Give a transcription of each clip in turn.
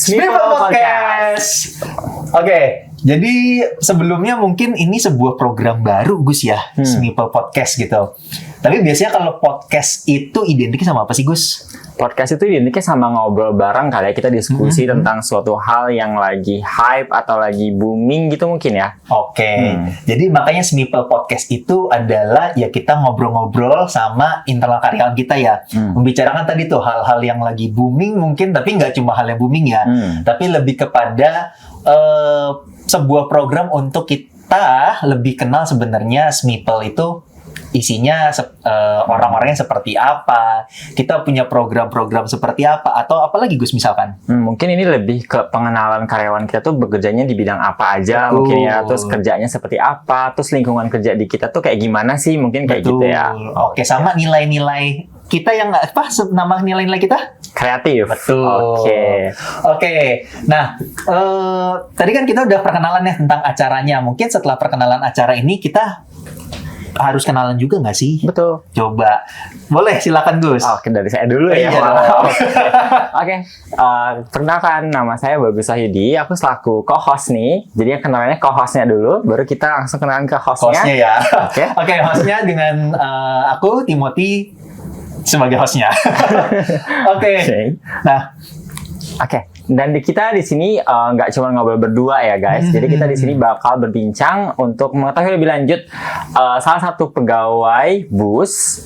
Smiple Podcast. Oke, jadi sebelumnya mungkin ini sebuah program baru Gus ya, Smiple Podcast gitu. Tapi biasanya kalau podcast itu identiknya sama apa sih Gus? Podcast itu identiknya sama ngobrol bareng kali ya, kita diskusi tentang suatu hal yang lagi hype atau lagi booming gitu mungkin ya. Oke, jadi makanya Smiple Podcast itu adalah ya kita ngobrol-ngobrol sama internal karyawan kita ya. Membicarakan tadi tuh hal-hal yang lagi booming mungkin, tapi nggak cuma hal yang booming ya. Tapi lebih kepada sebuah program untuk kita lebih kenal sebenarnya Smiple itu isinya orang-orangnya seperti apa, kita punya program-program seperti apa, atau apalagi Gus misalkan? Mungkin ini lebih ke pengenalan karyawan kita tuh bekerjanya di bidang apa aja, mungkin ya, terus kerjanya seperti apa, terus lingkungan kerja di kita tuh kayak gimana sih, mungkin kayak gitu ya. Oke, sama nilai-nilai kita yang apa nama nilai-nilai kita? Kreatif. Betul. Oke. Nah, tadi kan kita udah perkenalan ya tentang acaranya. Mungkin setelah perkenalan acara ini kita harus kenalan juga nggak sih? Betul. Coba. Boleh, silakan Gus. Oke, dari saya dulu ya. Iya. Oke. Perkenalkan, nama saya Bagus Wahyudi. Aku selaku co-host nih. Jadi kenalannya co-hostnya dulu, baru kita langsung kenalan ke hostnya. Hostnya ya. Oke. Hostnya dengan aku, Timothy, sebagai hostnya. Oke. Nah, Oke, dan kita di sini nggak cuma ngobrol berdua ya guys. Jadi kita di sini bakal berbincang untuk mengetahui lebih lanjut salah satu pegawai bus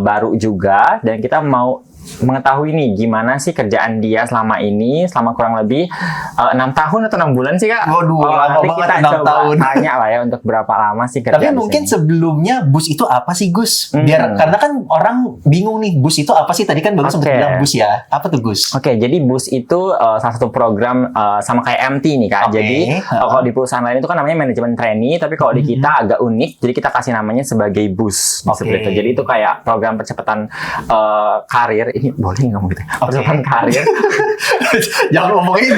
baru juga, dan kita mau mengetahui nih gimana sih kerjaan dia selama ini, selama kurang lebih 6 tahun atau 6 bulan sih Kak? Waduh, lama nanti banget kita 6 coba tahun. tanya lah ya untuk berapa lama sih kerjaan. Tapi mungkin sebelumnya bus itu apa sih Gus? Biar karena kan orang bingung nih, bus itu apa sih? Tadi kan Bagus sempat bilang bus ya. Apa tuh Gus? Oke, jadi bus itu salah satu program sama kayak MT nih Kak. Jadi kalau di perusahaan lain itu kan namanya manajemen trainee, tapi kalau di kita agak unik, jadi kita kasih namanya sebagai bus. Seperti itu. Jadi itu kayak program percepatan karir. Ini boleh ngomong gitu? Percepatan karir. Jangan ngomongin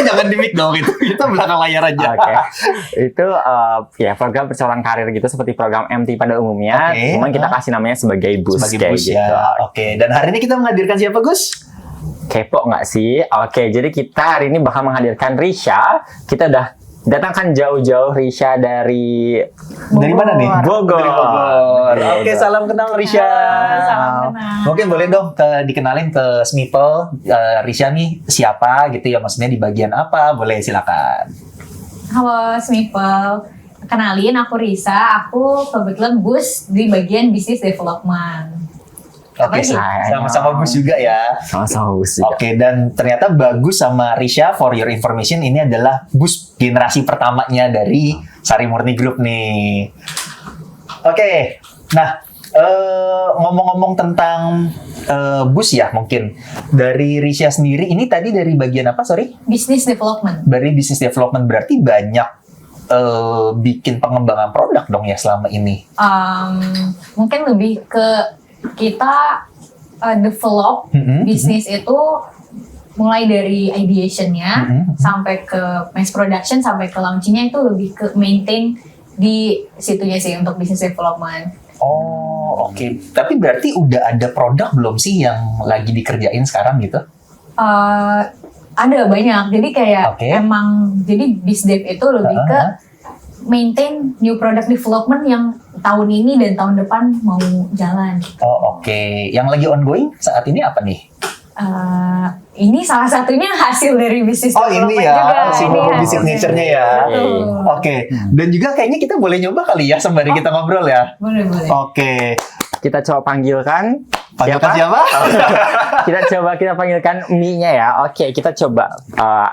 jangan di mic dong itu. Kita belakang layar aja. Oke. Itu ya program percepatan karir gitu seperti program MT pada umumnya. Cuman kita kasih namanya sebagai bus. Sebagai bus gitu. ya. Oke. Dan hari ini kita menghadirkan siapa Gus? Kepo nggak sih? Oke, jadi kita hari ini bakal menghadirkan Risha. Kita udah datangkan jauh-jauh Risha dari mana nih? Bogor. Dari Bogor. Oke, salam kenal Risha. Salam kenal. Mungkin boleh dong dikenalin ke Smiple, Risha nih siapa gitu ya, maksudnya di bagian apa? Boleh, silakan. Halo Smiple, kenalin aku Risa. Aku kebetulan bus di bagian business development. Oke, sama-sama bus juga ya. Sama-sama bus juga. Oke, dan ternyata Bagus sama Risha, for your information, ini adalah bus generasi pertamanya dari Sari Murni Group nih. Oke, nah ngomong-ngomong tentang bus ya, mungkin dari Risha sendiri, ini tadi dari bagian apa, sorry? Business development. Dari business development, berarti banyak bikin pengembangan produk dong ya selama ini? Mungkin lebih ke kita develop bisnis itu mulai dari ideation-nya sampai ke mass production sampai ke launching-nya, itu lebih ke maintain di situnya sih untuk business development. Oh, oke. Tapi berarti udah ada produk belum sih yang lagi dikerjain sekarang gitu? Ada banyak. Jadi kayak emang jadi BizDev itu lebih ke maintain new product development yang tahun ini dan tahun depan mau jalan. Oh, oke. Yang lagi ongoing saat ini apa nih? Ini salah satunya hasil dari bisnis development ini ya, juga. si signature-nya ya. Oke. Dan juga kayaknya kita boleh nyoba kali ya sembari kita ngobrol ya. Boleh. Oke. Kita coba panggilkan siapa? kita panggilkan mie-nya ya. Oke, kita coba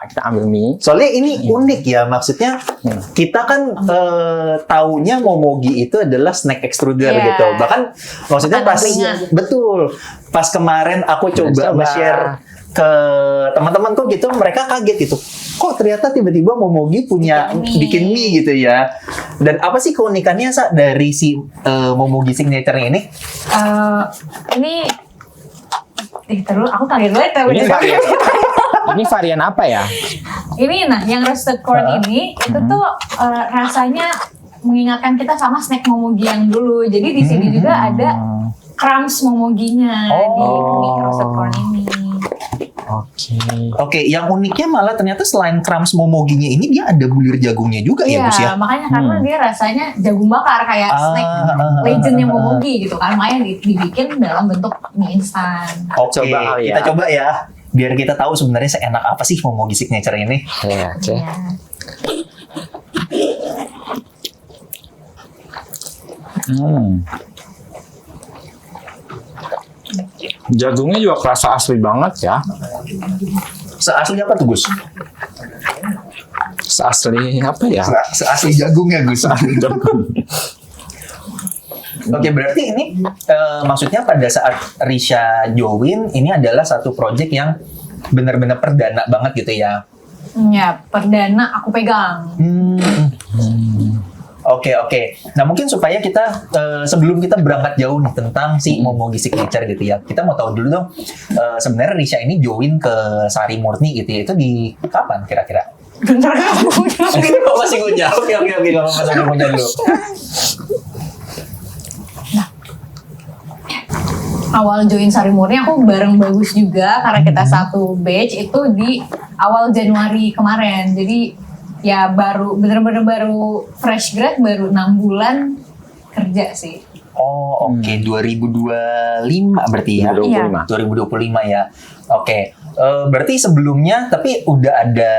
kita ambil mie. Soalnya ini unik ya, maksudnya kita kan taunya Momogi itu adalah snack extruder gitu. Bahkan maksudnya pas kemarin aku coba nge-share ke teman-temanku gitu, mereka kaget gitu. Kok ternyata tiba-tiba Momogi punya bikin mie gitu ya. Dan apa sih keunikannya dari si Momogi signature-nya ini? Terus aku kaget banget. Ini varian apa ya? Ini yang roasted corn ini itu tuh rasanya mengingatkan kita sama snack Momogi yang dulu. Jadi di sini juga ada crumbs Momoginya di mie roasted corn ini. Oke, yang uniknya malah ternyata selain crumbs momoginya ini dia ada bulir jagungnya juga ya Gus ya? Makanya karena dia rasanya jagung bakar kayak snack legendnya Momogi gitu kan, makanya dibikin dalam bentuk mie instan. Oke, kita coba ya, biar kita tahu sebenarnya seenak apa sih Momogi Signature ini. Oke. Jagungnya juga kerasa asli banget ya. Seasli apa tuh Gus? Seasli apa ya? Seasli jagungnya Gus. Oke, berarti ini maksudnya pada saat Risha join ini adalah satu project yang benar-benar perdana banget gitu ya? Ya, perdana aku pegang. Oke. Nah mungkin supaya kita sebelum kita berangkat jauh nih tentang si Momogi Signature gitu ya, kita mau tahu dulu dong sebenarnya Risha ini join ke Sari Murni gitu ya, itu di kapan kira-kira? Bentar aku Masih ngunyah. Oke, nggak apa-apa sambil ngunyah dulu. Awal join Sari Murni aku bareng Bagus juga karena kita satu batch itu di awal Januari kemarin. Jadi ya bener-bener baru fresh grad, baru 6 bulan kerja sih. Oh oke, 2025 berarti ya? 2025. 2025 ya. Oke. Berarti sebelumnya tapi udah ada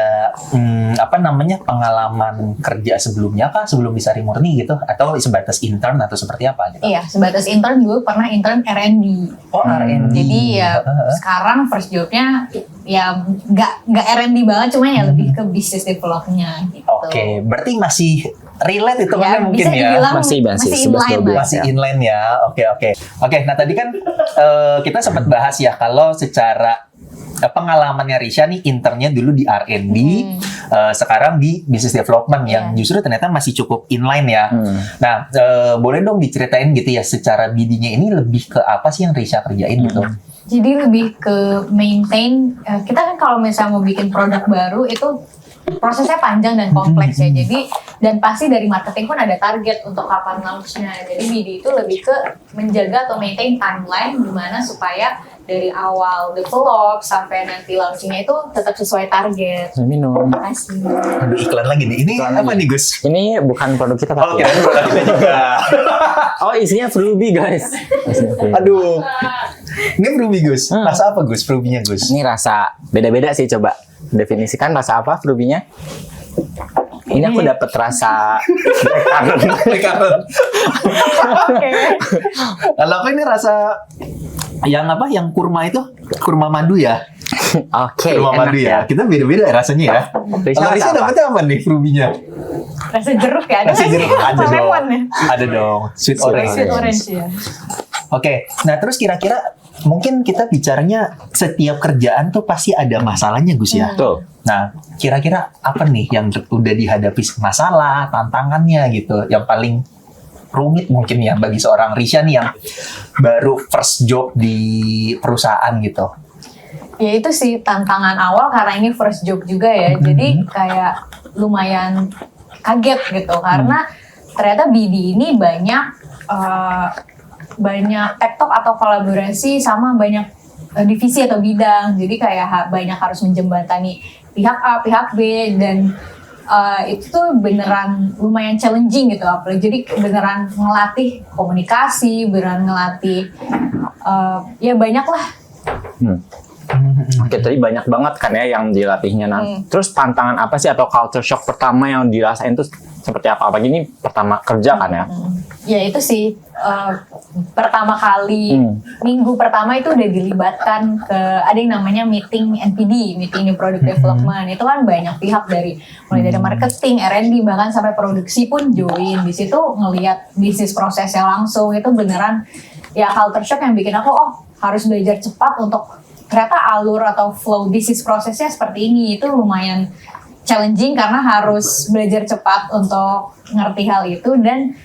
pengalaman kerja sebelumnya kah sebelum di Sari Murni gitu, atau sebatas intern atau seperti apa gitu? Iya, sebatas intern dulu pernah intern R&D. Oh R&D. Jadi ya sekarang first jobnya ya nggak R&D banget, cuma ya lebih ke business development gitu. Oke, berarti masih relate itu Ya, kan mungkin bisa ya? dibilang Masih inline lah. Masih inline ya. Oke. Nah tadi kan kita sempat bahas ya kalau secara pengalamannya Risha nih internnya dulu di R&D, sekarang di business development yang justru ternyata masih cukup inline ya. Nah, boleh dong diceritain gitu ya secara BD-nya ini lebih ke apa sih yang Risha kerjain gitu? Jadi lebih ke maintain. Kita kan kalau misalnya mau bikin produk baru itu prosesnya panjang dan kompleks ya. Jadi dan pasti dari marketing pun ada target untuk kapan launch-nya. Jadi BD itu lebih ke menjaga atau maintain timeline gimana supaya dari awal develop sampai nanti launching-nya itu tetap sesuai target. Minum. Terima kasih. Aduh, iklan lagi nih. Ini apa nih Gus? Ini bukan produk kita Oh, tapi. kirain produk kita juga. Oh, isinya Fruby guys. Aduh. Ini Fruby Gus. Rasa apa Gus Fruby-nya Gus? Ini rasa beda-beda sih, coba definisikan rasa apa Fruby-nya? Ini aku dapat rasa Blackcurrant. Oke. Kalau aku ini rasa yang apa? Yang kurma itu? Kurma madu ya? Oke, Kurma enak madu ya. Kita beda-beda rasanya ya. Risha Kalau Risha rasa apa? dapetnya apa nih Fruby-nya? Rasa jeruk ya? Ada Rasa nggak jeruk sih? ada Atau dong. lemon ya? Ada dong. Sweet orange. Sweet orange ya. Oke, nah terus kira-kira mungkin kita bicaranya setiap kerjaan tuh pasti ada masalahnya Gus ya. Betul. Nah, kira-kira apa nih yang udah dihadapi masalah, tantangannya gitu, yang paling rumit mungkin ya bagi seorang Risha nih yang baru first job di perusahaan gitu. Ya itu sih tantangan awal karena ini first job juga ya. Jadi kayak lumayan kaget gitu karena ternyata BD ini banyak tektok atau kolaborasi sama banyak divisi atau bidang. Jadi kayak banyak harus menjembatani pihak A, pihak B dan itu tuh beneran lumayan challenging gitu. Apalagi jadi beneran ngelatih komunikasi, beneran ngelatih ya banyak lah. Oke, tadi banyak banget kan ya yang dilatihnya. Nah, terus tantangan apa sih atau culture shock pertama yang dirasain tuh seperti apa? Apalagi ini pertama kerja kan ya? Ya itu sih pertama kali minggu pertama itu udah dilibatkan ke ada yang namanya meeting NPD, meeting new product development. Itu kan banyak pihak dari mulai dari marketing, R&D bahkan sampai produksi pun join. Di situ ngelihat bisnis prosesnya langsung itu beneran ya culture shock yang bikin aku harus belajar cepat untuk ternyata alur atau flow bisnis prosesnya seperti ini. Itu lumayan challenging karena harus belajar cepat untuk ngerti hal itu dan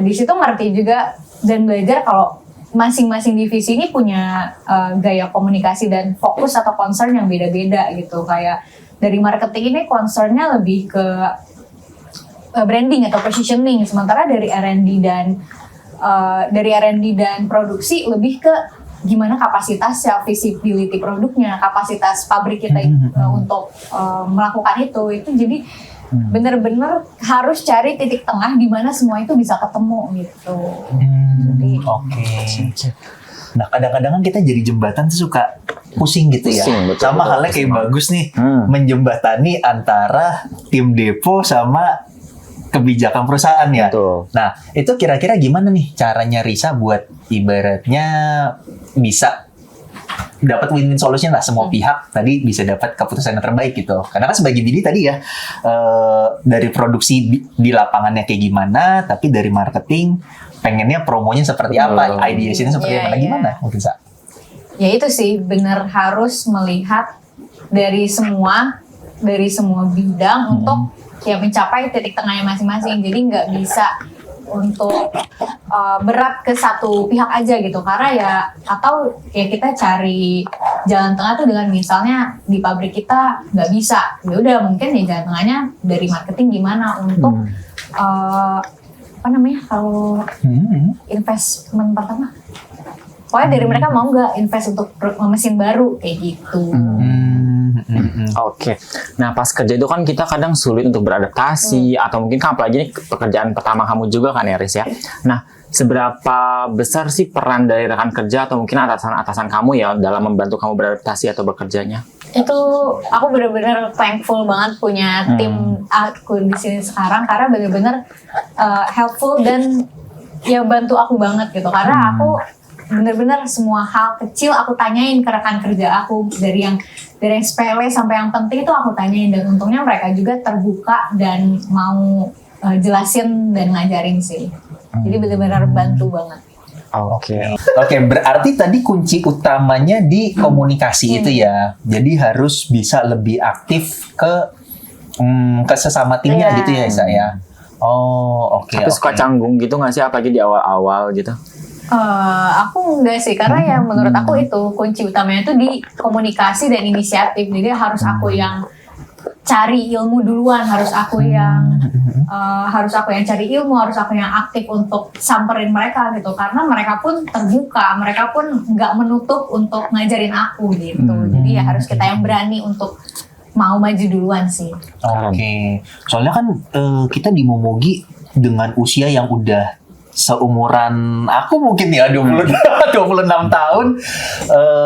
di situ ngerti juga dan belajar kalau masing-masing divisi ini punya gaya komunikasi dan fokus atau concern yang beda-beda gitu. Kayak dari marketing ini concernnya lebih ke branding atau positioning, sementara dari R&D dan produksi lebih ke gimana kapasitasnya, visibility produknya, kapasitas pabrik kita untuk melakukan itu jadi bener-bener harus cari titik tengah di mana semua itu bisa ketemu gitu. Oke. Nah kadang-kadang kan kita jadi jembatan tuh suka pusing gitu ya. Betul, sama halnya kayak Bagus nih menjembatani antara tim depo sama kebijakan perusahaan ya. Betul. Nah itu kira-kira gimana nih caranya Risa buat ibaratnya bisa dapat win-win solution lah, semua pihak tadi bisa dapat keputusan yang terbaik gitu. Karena kan sebagai BD tadi ya dari produksi di lapangannya kayak gimana, tapi dari marketing pengennya promonya seperti apa, ideasinya seperti apa, gimana mungkin Sa? Ya itu sih benar harus melihat dari semua bidang untuk ya mencapai titik tengahnya masing-masing. Jadi nggak bisa untuk berat ke satu pihak aja gitu, karena ya atau ya kita cari jalan tengah tuh dengan misalnya di pabrik kita nggak bisa, ya udah mungkin ya jalan tengahnya dari marketing gimana untuk apa namanya kalau investment pertama, pokoknya dari mereka mau nggak invest untuk mesin baru kayak gitu. Oke. Nah pas kerja itu kan kita kadang sulit untuk beradaptasi atau mungkin kan apalagi ini pekerjaan pertama kamu juga kan ya Riz ya. Nah seberapa besar sih peran dari rekan kerja atau mungkin atasan kamu ya dalam membantu kamu beradaptasi atau bekerjanya? Itu aku benar-benar thankful banget punya tim aku di sini sekarang karena benar-benar helpful dan ya bantu aku banget gitu, karena aku benar-benar semua hal kecil aku tanyain ke rekan kerja aku, dari yang sepele sampai yang penting itu aku tanyain, dan untungnya mereka juga terbuka dan mau jelasin dan ngajarin sih. Jadi benar-benar bantu banget. Oke, berarti tadi kunci utamanya di komunikasi itu ya. Jadi harus bisa lebih aktif ke sesama timnya gitu ya saya. Oh, oke. Tapi suka canggung gitu nggak sih, apalagi di awal-awal gitu? Aku enggak sih, karena ya menurut aku itu kunci utamanya itu di komunikasi dan inisiatif. Jadi harus aku yang cari ilmu duluan, harus aku yang cari ilmu, harus aku yang aktif untuk samperin mereka gitu. Karena mereka pun terbuka, mereka pun nggak menutup untuk ngajarin aku gitu. Jadi ya harus kita yang berani untuk mau maju duluan sih. Oke. Soalnya kan kita di Momogi dengan usia yang udah seumuran aku mungkin ya 26 tahun,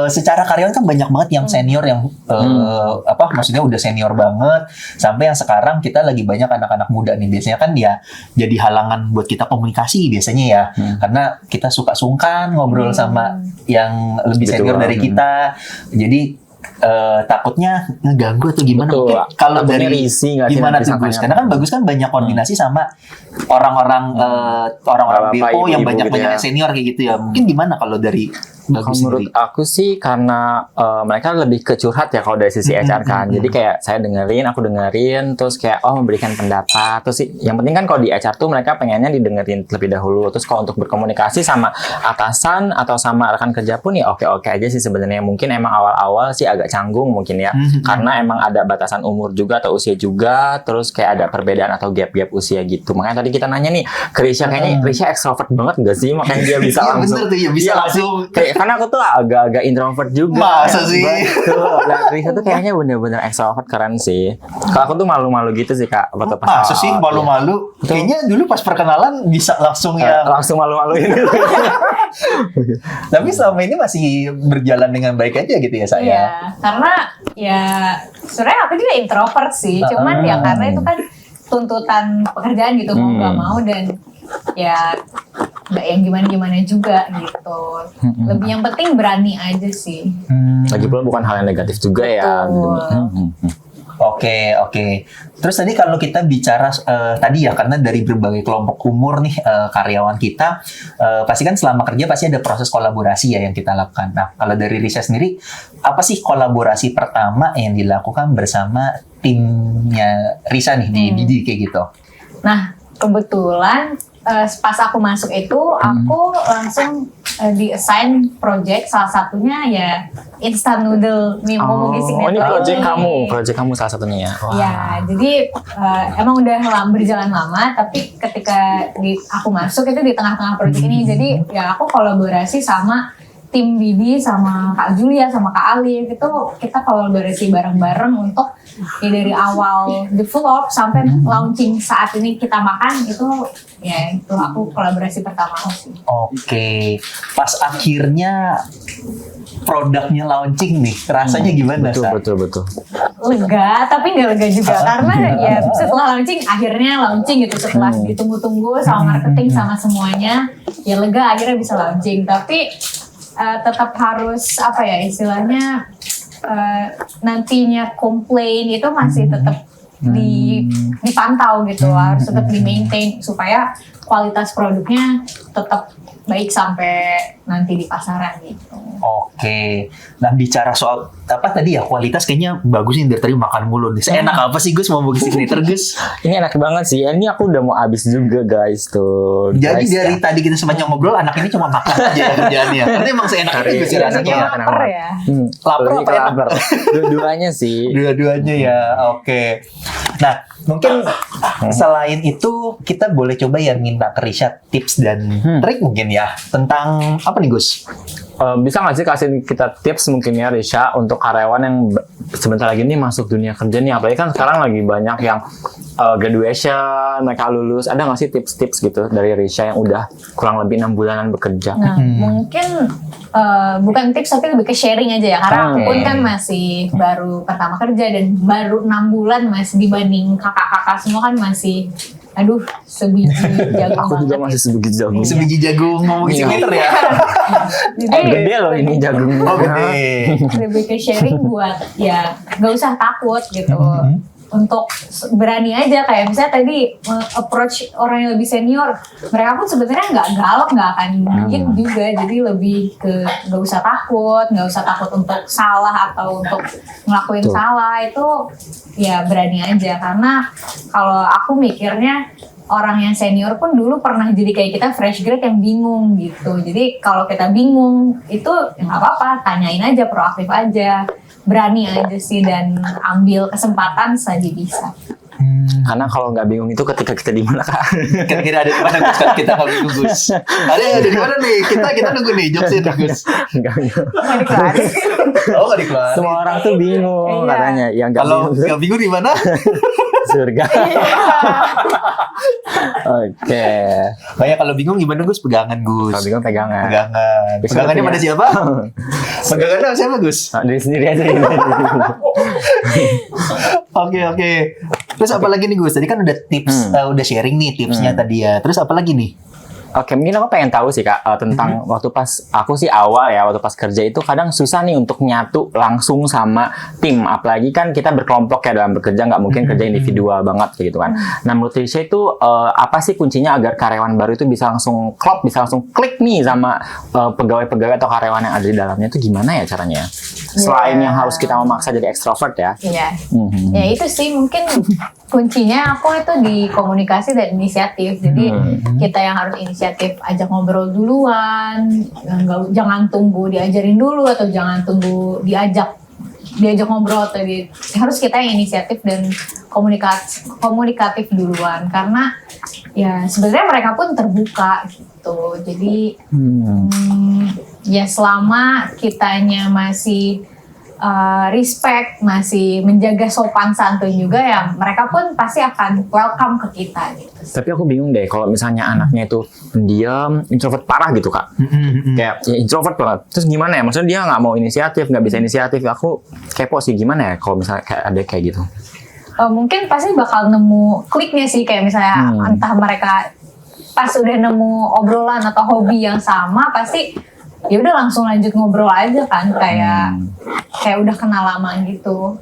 secara karyawan kan banyak banget yang senior yang maksudnya udah senior banget, sampai yang sekarang kita lagi banyak anak-anak muda nih, biasanya kan ya jadi halangan buat kita komunikasi biasanya ya, karena kita suka sungkan ngobrol sama yang lebih senior dari kita, jadi takutnya ngeganggu atau gimana. Mungkin kalau dari risi, gimana tuh Gus? Karena kan Bagus kan banyak koordinasi sama orang-orang depo yang banyak-banyak senior kayak gitu ya. Mungkin gimana kalau dari Bagus menurut sendiri? aku sih karena mereka lebih ke curhat ya kalau dari sisi HR kan. Jadi kayak aku dengerin, terus kayak memberikan pendapat. Terus yang penting kan kalau di HR tuh mereka pengennya didengerin terlebih dahulu. Terus kalau untuk berkomunikasi sama atasan atau sama rekan kerja pun ya oke-oke aja sih sebenarnya. Mungkin emang awal-awal sih agak canggung mungkin ya. Karena emang ada batasan umur juga atau usia juga. Terus kayak ada perbedaan atau gap-gap usia gitu. Makanya tadi kita nanya nih ke Risha, kayaknya Risha extrovert banget gak sih? Makanya dia bisa langsung. Bener tuh ya, bisa langsung. Karena aku tuh agak-agak introvert juga. Masa sih? Betul. Nah, Risha tuh kayaknya bener-bener extrovert, keren sih. Kalau aku tuh malu-malu gitu sih Kak. Masa sih malu-malu? Ya. Kayaknya dulu pas perkenalan bisa langsung langsung malu-maluin. Tapi selama ini masih berjalan dengan baik aja gitu ya saya? Iya, karena ya sebenarnya aku juga introvert sih. Cuman ya karena itu kan tuntutan pekerjaan gitu, mau nggak mau, dan ya nggak yang gimana-gimana juga gitu. Lebih yang penting berani aja sih. Lagipun bukan hal yang negatif juga. Betul. Ya. Oke. Terus tadi kalau kita bicara tadi ya, karena dari berbagai kelompok umur nih karyawan kita, pasti kan selama kerja pasti ada proses kolaborasi ya yang kita lakukan. Nah, kalau dari Risha sendiri, apa sih kolaborasi pertama yang dilakukan bersama timnya Risha nih di Didi kayak gitu? Nah, kebetulan pas aku masuk itu, aku langsung di-assign project, salah satunya ya instant noodle Momogi Signature. Ini project kamu salah satunya ya? Wow. Ya, jadi emang udah berjalan lama, tapi ketika aku masuk itu di tengah-tengah project ini, jadi ya aku kolaborasi sama tim BD sama Kak Julia sama Kak Alif itu kita kolaborasi bareng-bareng untuk ya dari awal develop sampai launching saat ini kita makan itu ya itu aku kolaborasi pertama aku sih. Oke, pas akhirnya produknya launching nih, rasanya gimana, Sa? Betul. Lega tapi nggak lega juga karena ya setelah launching gitu setelah ditunggu-tunggu sama marketing sama semuanya ya lega akhirnya bisa launching tapi tetap harus apa ya istilahnya nantinya komplain itu masih tetap dipantau gitu harus tetap di maintain supaya kualitas produknya tetap baik sampai nanti di pasaran gitu. Oke, nah bicara soal apa tadi ya kualitas kayaknya bagus nih dari tadi makan mulu nih. Seenak apa sih Gus mau bikin signature Gus? Ini enak banget sih. Ini aku udah mau habis juga guys tuh. Jadi Guys, dari tadi kita sepanjang ngobrol anak ini cuma makan aja kerjaannya. Karena emang seenak itu Gus Iya, rasanya. iya. Lapar ya. Lapar lebih apa ke enak? lapar. Dua-duanya sih. Dua-duanya ya, oke. Nah, mungkin selain itu kita boleh coba ya minta ke Risha tips dan trik mungkin ya tentang apa nih Gus? Bisa nggak sih kasih kita tips mungkin ya Risha untuk karyawan yang sebentar lagi nih masuk dunia kerja nih, apalagi kan sekarang lagi banyak yang graduation, mereka lulus, ada nggak sih tips-tips gitu dari Risha yang udah kurang lebih 6 bulanan bekerja? Nah, mungkin bukan tips tapi lebih ke sharing aja ya. Karena aku pun kan masih baru pertama kerja dan baru 6 bulan masih dibanding kakak-kakak semua kan masih sebiji jagung Aku juga masih sebegit jagung. Sebiji jagung ngomongin signature ya. Jadi Gede loh ini jagung. Oh gede. lebih ke sharing buat ya gak usah takut gitu. Untuk berani aja kayak misalnya tadi approach orang yang lebih senior, mereka pun sebenarnya nggak galak, nggak akan bikin juga, jadi lebih ke nggak usah takut untuk salah atau untuk ngelakuin salah, itu ya berani aja. Karena kalau aku mikirnya orang yang senior pun dulu pernah jadi kayak kita fresh grade yang bingung gitu. Jadi kalau kita bingung itu ya nggak apa-apa, tanyain aja, proaktif aja, berani aja sih dan ambil kesempatan saja bisa. Karena kalau nggak bingung itu ketika kita di mana Kak? Kira-kira ada di mana Gus? Kita nggak bingung Gus. Ada di mana nih? Kita nunggu nih jokesnya Gus. Nggak bingung. Nggak dikeluarin. Oh nggak dikeluarin. Semua orang tuh bingung Iya. katanya. Yang nggak Kalau bingung nggak bingung di mana? surga. Oke. Kayak kalau bingung gimana Gus? Pegangan Gus. Kalau bingung pegangan. Pegangan. Bisa Pegangannya punya. pada siapa? Pegangannya sama siapa Gus? Nah, diri sendiri aja. Oke. Terus apa lagi nih Gus? Tadi kan udah tips, udah sharing nih tipsnya tadi ya. Terus apa lagi nih? Oke, mungkin aku pengen tahu sih Kak tentang waktu pas aku sih awal ya waktu pas kerja itu kadang susah nih untuk nyatu langsung sama tim, apalagi kan kita berkelompok ya dalam bekerja, nggak mungkin kerja individual banget kayak gitu kan. Nah menurut Risha itu apa sih kuncinya agar karyawan baru itu bisa langsung klop, bisa langsung klik nih sama pegawai-pegawai atau karyawan yang ada di dalamnya, itu gimana ya caranya? Selain yang harus kita memaksa jadi extrovert ya. Iya. Ya itu sih mungkin kuncinya aku itu di komunikasi dan inisiatif. Jadi kita yang harus inisiatif ajak ngobrol duluan, jangan tunggu diajarin dulu atau jangan tunggu diajak ngobrol tadi. Harus kita yang inisiatif dan komunikatif duluan, karena ya sebenarnya mereka pun terbuka gitu. Jadi ya selama kitanya masih respect, masih menjaga sopan santun juga, ya mereka pun pasti akan welcome ke kita gitu. Tapi aku bingung deh kalau misalnya anaknya itu pendiam, introvert parah gitu Kak. Kayak ya, introvert banget. Terus gimana ya? Maksudnya dia nggak mau inisiatif, nggak bisa inisiatif. Aku kepo sih gimana ya kalau misalnya kayak ada kayak gitu. Mungkin pasti bakal nemu kliknya sih, kayak misalnya entah mereka pas udah nemu obrolan atau hobi yang sama, pasti ya udah langsung lanjut ngobrol aja kan, kayak udah kenal lama gitu.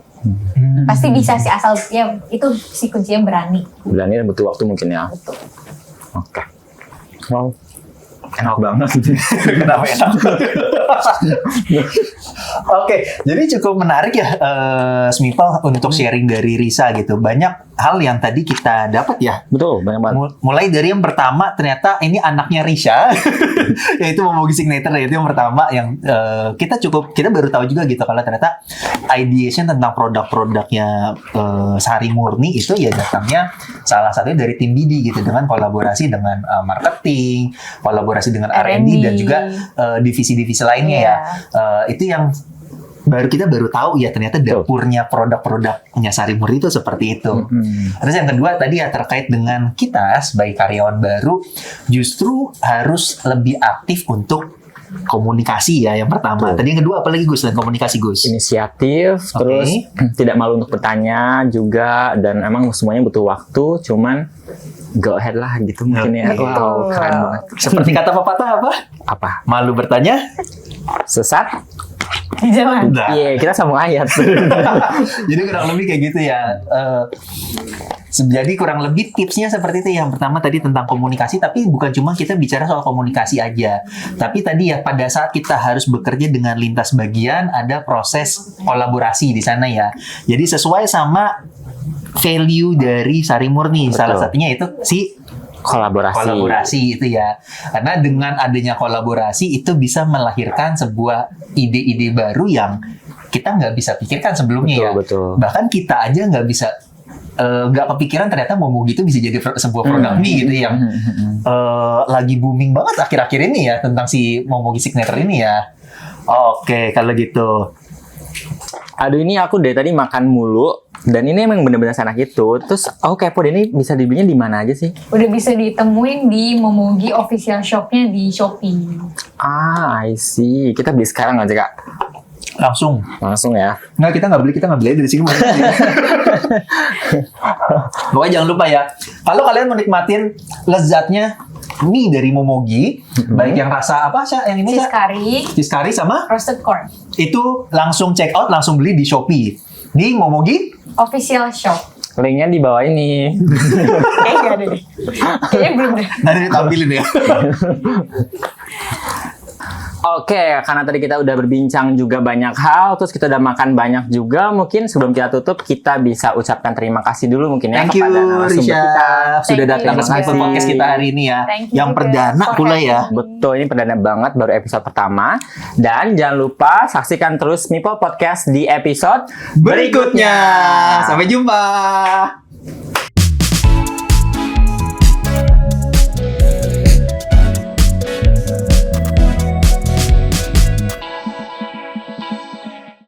Pasti bisa sih, asal ya itu si kuncinya berani. Berani dan butuh waktu mungkin ya. Betul. Oke. Wow. Enak banget. Kenapa enak? Oke, jadi cukup menarik ya Smipal untuk sharing dari Risha gitu. Banyak hal yang tadi kita dapat ya. Betul, banyak banget. Mulai dari yang pertama, ternyata ini anaknya Risha, yaitu Momogi Signature, yaitu yang pertama yang kita baru tahu juga gitu kalau ternyata ideation tentang produk-produknya Sari Murni itu ya datangnya salah satunya dari tim BD gitu, dengan kolaborasi dengan marketing, kolaborasi kolaborasi dengan R&D dan juga divisi-divisi lainnya ya. Itu yang kita baru tahu ya, ternyata dapurnya produk-produknya Sari Murni itu seperti itu. Terus yang kedua tadi ya terkait dengan kita sebagai karyawan baru justru harus lebih aktif untuk komunikasi ya yang pertama. Tadi yang kedua apalagi Gus, dan komunikasi Gus? Inisiatif, terus tidak malu untuk bertanya juga, dan emang semuanya butuh waktu, cuman go ahead lah gitu mungkin ya. Wow, keren banget. Seperti kata pepatah apa? Apa? Malu bertanya, Sesat? Jangan. Iya, kita sambung ayat. Jadi kurang lebih kayak gitu ya. Jadi kurang lebih tipsnya seperti itu. Yang pertama tadi tentang komunikasi, tapi bukan cuma kita bicara soal komunikasi aja. Tapi tadi ya pada saat kita harus bekerja dengan lintas bagian, ada proses kolaborasi di sana ya. Jadi sesuai sama value dari Sari Murni. Salah satunya itu si kolaborasi itu ya. Karena dengan adanya kolaborasi itu bisa melahirkan sebuah ide-ide baru yang kita nggak bisa pikirkan sebelumnya ya. Bahkan kita aja nggak bisa nggak kepikiran ternyata Momogi itu bisa jadi sebuah produk mie gitu yang lagi booming banget akhir-akhir ini ya, tentang si Momogi Signature ini ya. Oke, kalau gitu. Aduh, ini aku dari tadi makan mulu dan ini emang bener-bener enak itu. Terus aku kepo deh, ini bisa dibelinya di mana aja sih? Udah bisa ditemuin di Momogi official shopnya di Shopee. I see. Kita beli sekarang aja Kak. Langsung ya. Nggak, kita nggak beli dari sini. Pokoknya jangan lupa ya, kalau kalian menikmatin lezatnya mie dari Momogi, baik yang rasa apa sih yang ini? Cheese curry sama roasted corn. Itu langsung check out, langsung beli di Shopee di Momogi official shop. Linknya di bawah ini. Kayaknya ada deh. Kayaknya belum deh. Nanti ditampilin ya. Oke, karena tadi kita udah berbincang juga banyak hal, terus kita udah makan banyak juga, mungkin sebelum kita tutup, kita bisa ucapkan terima kasih dulu mungkin ya kepada narasumber kita. Sudah datang ke podcast kita hari ini ya. Yang perdana pula ya. Betul, ini perdana banget, baru episode pertama. Dan jangan lupa saksikan terus Mipo Podcast di episode berikutnya. Sampai jumpa.